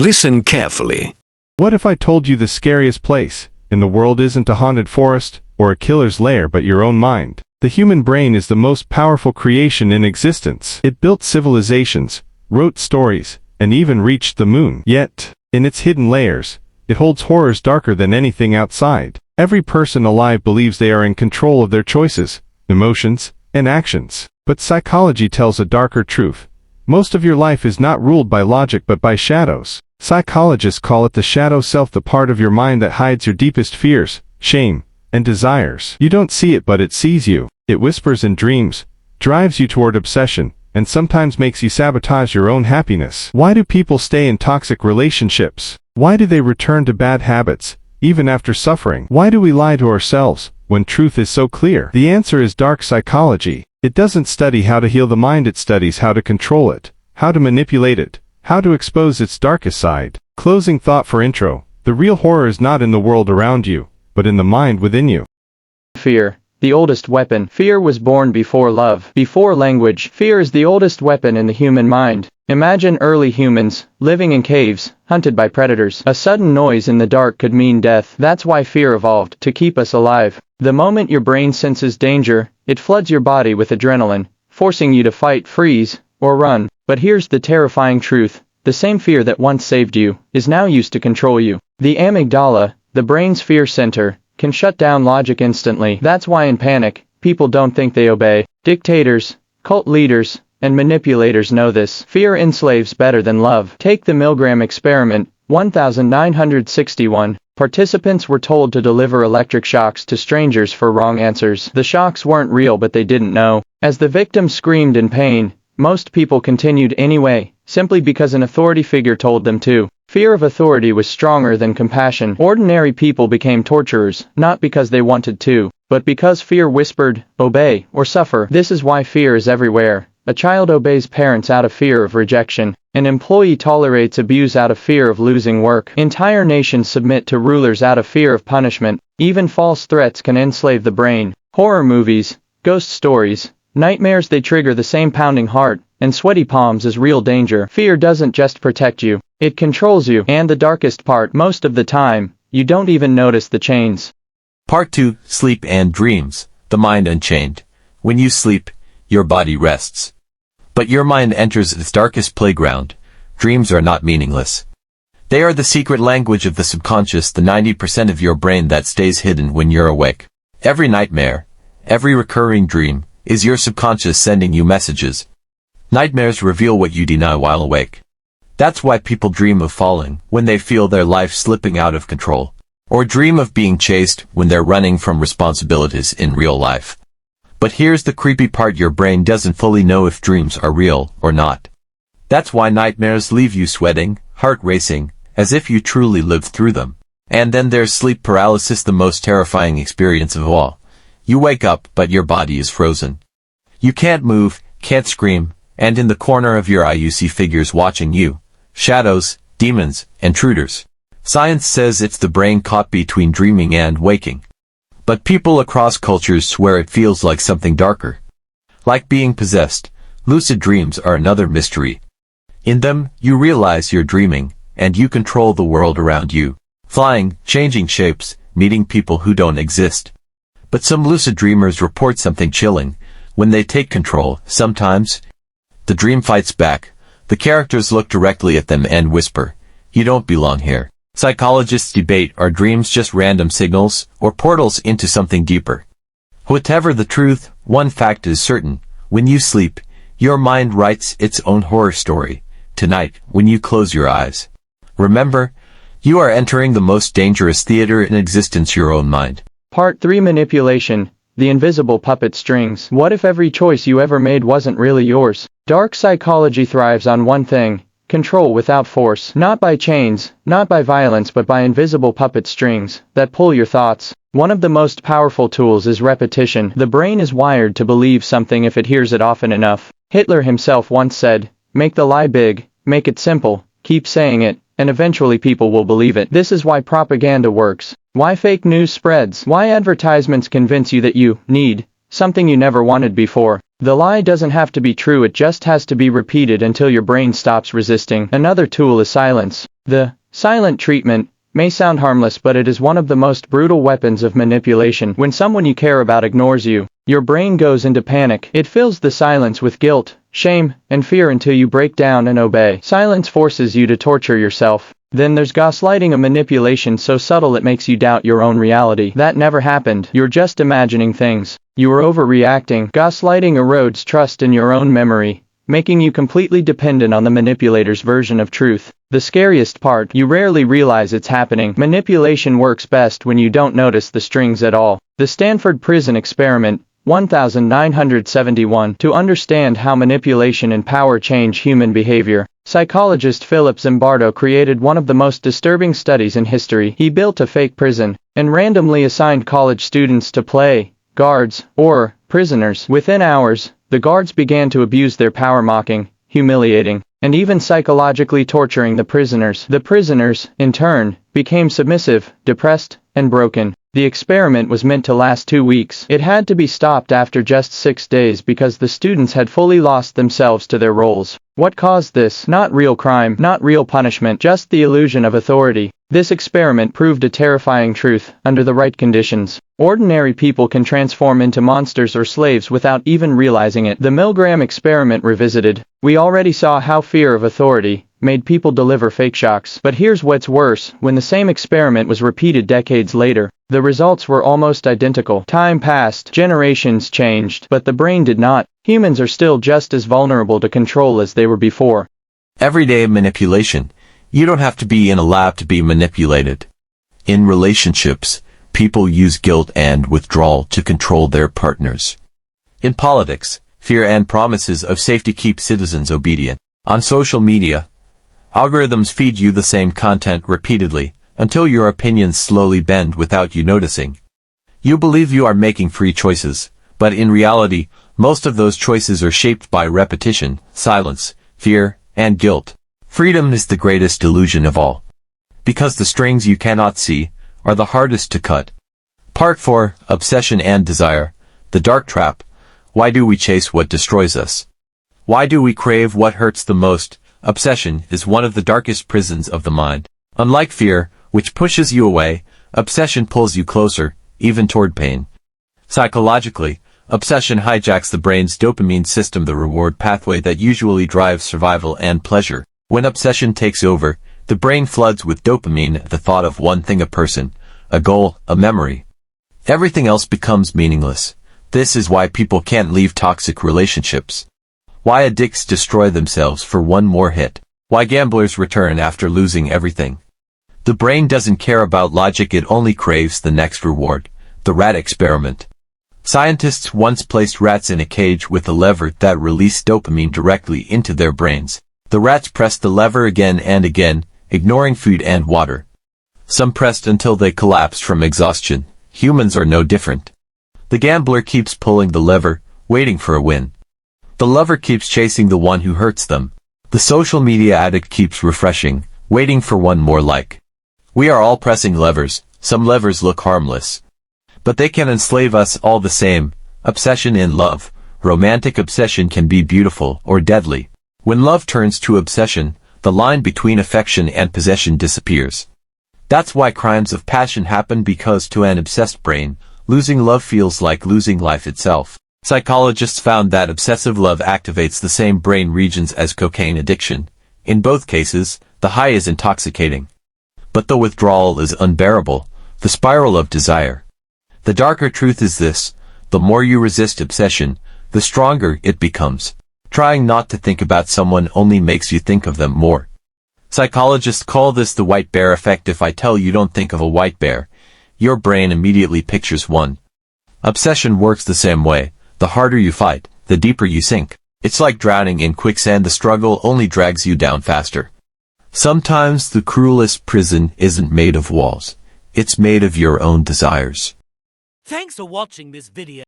Listen carefully. What if I told you the scariest place in the world isn't a haunted forest or a killer's lair but your own mind? The human brain is the most powerful creation in existence. It built civilizations, wrote stories, and even reached the moon. Yet, in its hidden layers, it holds horrors darker than anything outside. Every person alive believes they are in control of their choices, emotions, and actions. But psychology tells a darker truth. Most of your life is not ruled by logic but by shadows. Psychologists call it the shadow self, the part of your mind that hides your deepest fears, shame, and desires. You don't see it but it sees you. It whispers in dreams, drives you toward obsession, and sometimes makes you sabotage your own happiness. Why do people stay in toxic relationships? Why do they return to bad habits, even after suffering? Why do we lie to ourselves, when truth is so clear? The answer is dark psychology. It doesn't study how to heal the mind, it studies how to control it, how to manipulate it, how to expose its darkest side. Closing thought for intro. The real horror is not in the world around you, but in the mind within you. Fear, the oldest weapon. Fear was born before love, before language. Fear is the oldest weapon in the human mind. Imagine early humans, living in caves, hunted by predators. A sudden noise in the dark could mean death. That's why fear evolved, to keep us alive. The moment your brain senses danger, it floods your body with adrenaline, forcing you to fight, freeze, or run. But here's the terrifying truth. The same fear that once saved you, is now used to control you. The amygdala, the brain's fear center, can shut down logic instantly. That's why in panic, people don't think they obey. Dictators, cult leaders, and manipulators know this. Fear enslaves better than love. Take the Milgram experiment, 1961. Participants were told to deliver electric shocks to strangers for wrong answers. The shocks weren't real but they didn't know. As the victim screamed in pain, most people continued anyway, simply because an authority figure told them to. Fear of authority was stronger than compassion. Ordinary people became torturers, not because they wanted to, but because fear whispered, obey, or suffer. This is why fear is everywhere. A child obeys parents out of fear of rejection. An employee tolerates abuse out of fear of losing work. Entire nations submit to rulers out of fear of punishment. Even false threats can enslave the brain. Horror movies, ghost stories, nightmares, they trigger the same pounding heart and sweaty palms as real danger. Fear doesn't just protect you, it controls you. And the darkest part, most of the time, you don't even notice the chains. Part 2, Sleep and Dreams, the Mind Unchained. When you sleep, your body rests. But your mind enters its darkest playground. Dreams are not meaningless. They are the secret language of the subconscious, the 90% of your brain that stays hidden when you're awake. Every nightmare, every recurring dream, is your subconscious sending you messages. Nightmares reveal what you deny while awake. That's why people dream of falling when they feel their life slipping out of control, or dream of being chased when they're running from responsibilities in real life. But here's the creepy part, your brain doesn't fully know if dreams are real or not. That's why nightmares leave you sweating, heart racing, as if you truly lived through them. And then there's sleep paralysis, the most terrifying experience of all. You wake up, but your body is frozen. You can't move, can't scream, and in the corner of your eye you see figures watching you. Shadows, demons, intruders. Science says it's the brain caught between dreaming and waking. But people across cultures swear it feels like something darker. Like being possessed, lucid dreams are another mystery. In them, you realize you're dreaming, and you control the world around you. Flying, changing shapes, meeting people who don't exist. But some lucid dreamers report something chilling. When they take control, sometimes, the dream fights back. The characters look directly at them and whisper, "You don't belong here." Psychologists debate, are dreams just random signals, or portals into something deeper? Whatever the truth, one fact is certain. When you sleep, your mind writes its own horror story. Tonight, when you close your eyes, remember, you are entering the most dangerous theater in existence, your own mind. Part 3, Manipulation, the invisible puppet strings. What if every choice you ever made wasn't really yours? Dark psychology thrives on one thing: control without force. Not by chains, not by violence, but by invisible puppet strings that pull your thoughts. One of the most powerful tools is repetition. The brain is wired to believe something if it hears it often enough. Hitler himself once said, "Make the lie big, make it simple, keep saying it, and eventually people will believe it." This is why propaganda works, why fake news spreads, why advertisements convince you that you need something you never wanted before. The lie doesn't have to be true, it just has to be repeated until your brain stops resisting. Another tool is silence. The silent treatment may sound harmless, but it is one of the most brutal weapons of manipulation. When someone you care about ignores you, your brain goes into panic. It fills the silence with guilt, shame, and fear until you break down and obey. Silence forces you to torture yourself. Then there's gaslighting, a manipulation so subtle it makes you doubt your own reality. That never happened. You're just imagining things. You are overreacting. Gaslighting erodes trust in your own memory, making you completely dependent on the manipulator's version of truth. The scariest part, you rarely realize it's happening. Manipulation works best when you don't notice the strings at all. The Stanford Prison Experiment, 1971. To understand how manipulation and power change human behavior, psychologist Philip Zimbardo created one of the most disturbing studies in history. He built a fake prison and randomly assigned college students to play guards or prisoners. Within hours, the guards began to abuse their power, mocking, humiliating, and even psychologically torturing the prisoners. The prisoners, in turn, became submissive, depressed, and broken. The experiment was meant to last 2 weeks. It had to be stopped after just 6 days because the students had fully lost themselves to their roles. What caused this? Not real crime, not real punishment, just the illusion of authority. This experiment proved a terrifying truth. Under the right conditions, ordinary people can transform into monsters or slaves without even realizing it. The Milgram experiment revisited. We already saw how fear of authority made people deliver fake shocks. But here's what's worse: when the same experiment was repeated decades later, the results were almost identical. Time passed, generations changed, but the brain did not. Humans are still just as vulnerable to control as they were before. Everyday manipulation. You don't have to be in a lab to be manipulated. In relationships, people use guilt and withdrawal to control their partners. In politics, fear and promises of safety keep citizens obedient. On social media, algorithms feed you the same content repeatedly, until your opinions slowly bend without you noticing. You believe you are making free choices, but in reality, most of those choices are shaped by repetition, silence, fear, and guilt. Freedom is the greatest illusion of all, because the strings you cannot see are the hardest to cut. Part 4, Obsession and Desire. The Dark Trap. Why do we chase what destroys us? Why do we crave what hurts the most? Obsession is one of the darkest prisons of the mind. Unlike fear, which pushes you away, obsession pulls you closer, even toward pain. Psychologically, obsession hijacks the brain's dopamine system, the reward pathway that usually drives survival and pleasure. When obsession takes over, the brain floods with dopamine at the thought of one thing: a person, a goal, a memory. Everything else becomes meaningless. This is why people can't leave toxic relationships. Why addicts destroy themselves for one more hit. Why gamblers return after losing everything. The brain doesn't care about logic, it only craves the next reward. The rat experiment. Scientists once placed rats in a cage with a lever that released dopamine directly into their brains. The rats pressed the lever again and again, ignoring food and water. Some pressed until they collapsed from exhaustion. Humans are no different. The gambler keeps pulling the lever, waiting for a win. The lover keeps chasing the one who hurts them. The social media addict keeps refreshing, waiting for one more like. We are all pressing levers. Some levers look harmless, but they can enslave us all the same. Obsession in love. Romantic obsession can be beautiful or deadly. When love turns to obsession, the line between affection and possession disappears. That's why crimes of passion happen, because to an obsessed brain, losing love feels like losing life itself. Psychologists found that obsessive love activates the same brain regions as cocaine addiction. In both cases, the high is intoxicating, but the withdrawal is unbearable, the spiral of desire. The darker truth is this: the more you resist obsession, the stronger it becomes. Trying not to think about someone only makes you think of them more. Psychologists call this the white bear effect. If I tell you don't think of a white bear, your brain immediately pictures one. Obsession works the same way. The harder you fight, the deeper you sink. It's like drowning in quicksand. The struggle only drags you down faster. Sometimes the cruelest prison isn't made of walls. It's made of your own desires. Thanks for watching this video.